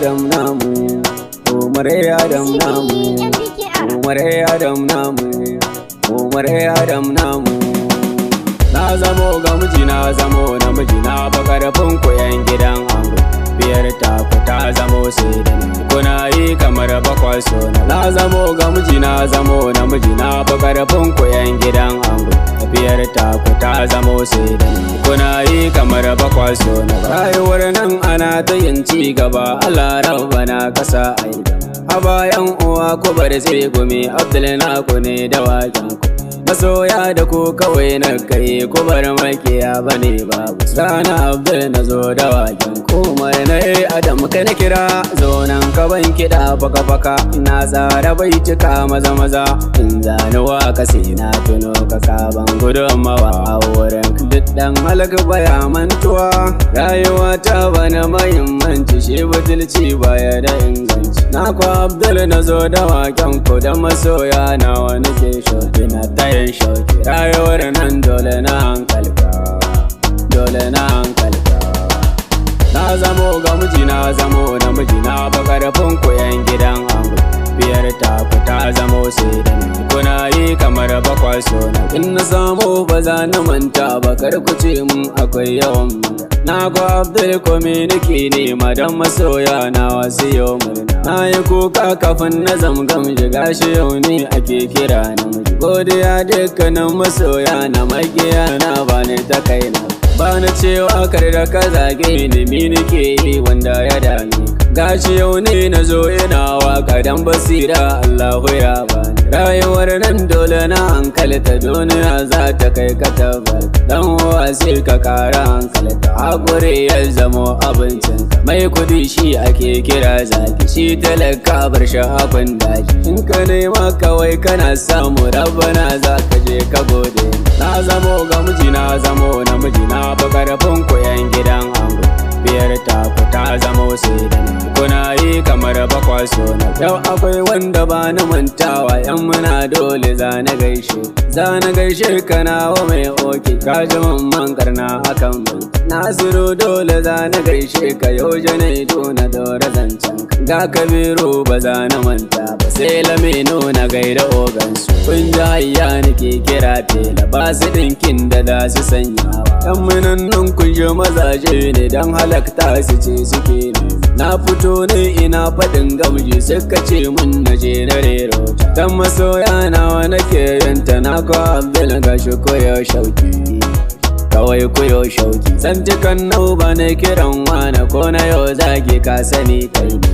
Adam namu, Umar Adam namu, Umar Adam namu, Umar Adam namu. Na zamo ga miji, na zamo namiji, na fa karfin ku yan gidan ango. Biyar taku ta zamo sai da ni, kuna yi kamar bakwa so na zamo ga miji, na zamo namiji, na fa karfin ku yan gidan ango. Biyar taku ta zamo sai da ni, kuna yi kamar bakwa so na. Rayuwar nan ana ta yin ci gaba, Allah rabbana kasa aida. A bayan uwa ku bar sai gumi, Abdul naku ne da waken ku. Masoya da ku kawai na kai, ku bar makiya bane babu. Sana Abdul na zo da waken ku, na Adam ka na kira, zo nan ka ban kiɗa faka faka. Na tsara bai cika maza maza, in zani waka sai na tuno ka kaban gudunmawa a wurin. Duk dan halak baya mantuwa, rayuwa ta bana mahimmanci, shi butulci baya da inganci. Na kwa Abdul na zo da waken ku, da masoya na wani ke shoki na tayin shoki. Rayuwar nan dole na hankalka, dole na hankalka. Na zamo ga miji, na zamo namiji, na fa karfin ku yan gidan ango. Biyar taku ta zamo sai da ni, kuna yi kamar bakwa so na. In na samu ba za na manta ba, kar ku ce mun akwai yawan murna. Na ga Abdul kome nake nema, don masoya na wasu yau murna. Na yi kuka kafin na zamgam, shiga shi yau ne ake kira namiji. Godiya dukkanin masoya na, magiya na ba ni ta kaina. Ba na cewa kar da ka zage ni, mi nake yi wanda ya dame ka. Gashi yau ne na zo ina waka, dan basira Allahu ya bani. Rayuwar nan dole na hankalta, duniya za ta kai ka tabar. Dan uwa sai ka kara hankalta, hakuri ya zamo abincinka. Mai kudi shi ake kira zaki, shi talaka bar shi hakun daki. In ka nema kawai kana samu, rabbana za ka je ka gode. Na zamo ga miji, na zamo namiji, na fa karfin ku yan gidan ango. Biyar taku ta zamo sai da ni, kuna yi kamar bakwa so na. Yau akwai wanda ba na mantawa, yan muna dole za na gaishe. Za na gaishe ka nawa mai oke, ka ji mamman karna akan mai. Nasiru dole za na gaishe ka, yau Janaidu na dora zancen ka. Ga Kabiru ba za na manta ba, sai Laminu na gaida ogansu. Kun ji hayya nake kira tela, ba su dinkin da za su sanyawa. Yan munan nan kun ji mazaje ne, dan halakta su ce suke ne. Na fito ne ina faɗin gamji, suka ce mun na je na rero ta. Dan masoya nawa nake yanta, na kwa Abdul gashi koyo shauki, kawai koyo shauki. Zantukan nau ba na kiran wana, ko na yau zage ka sani kai ne,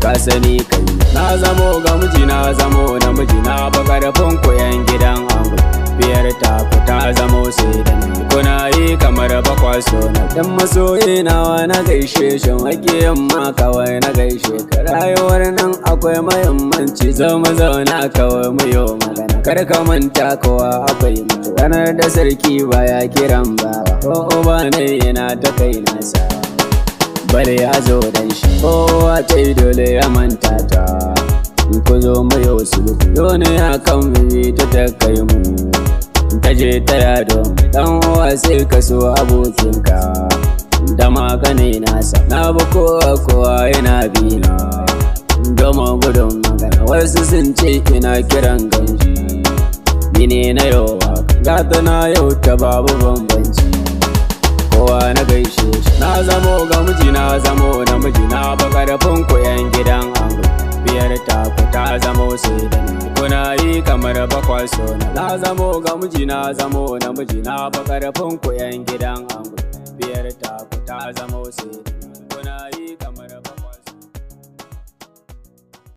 ka sani kai. Na zamo ga miji, na zamo namiji, na fa karfin ku yan gidan ango. Biyar taku ta zamo sai da ni, kuna yi kamar bakwa so na. Dan masoyi nawa na gaishe shi, makiyan ma kawai na gaishe ka. Rayuwar nan akwai mahimmanci, zo mu zauna kawai mu yo magana. Kar ka manta kowa akwai mutu, ranar da sarki baya kiran bawa. Ko uba ne yana ta kai nasa, bare ya zo dan shi. Kowa ta yi dole ya manta ta, ku zo mu yo sulhu. Duniya kan bibi ta kai mu, kaje ta yado. Dan uwa sai ka so abokinka, da magane nasa. Na bi kowa yana bina, gama gudun magana. Wasu sun ce ina kiran ganji, ni ne na yau waka. Gata na yau ta babu bambanci, kowa na gaishe shi. Na zamo ga miji, na zamo namiji, na fa karfin ku yan gidan ango. Biyar taku ta zamo sai da ni, kuna yi kamar bakwa so na. Na zamo ga miji, na zamo namiji, na fa karfin ku yan gidan ango. Biyar taku ta zamo sai da ni, kuna yi kamar bakwa so na.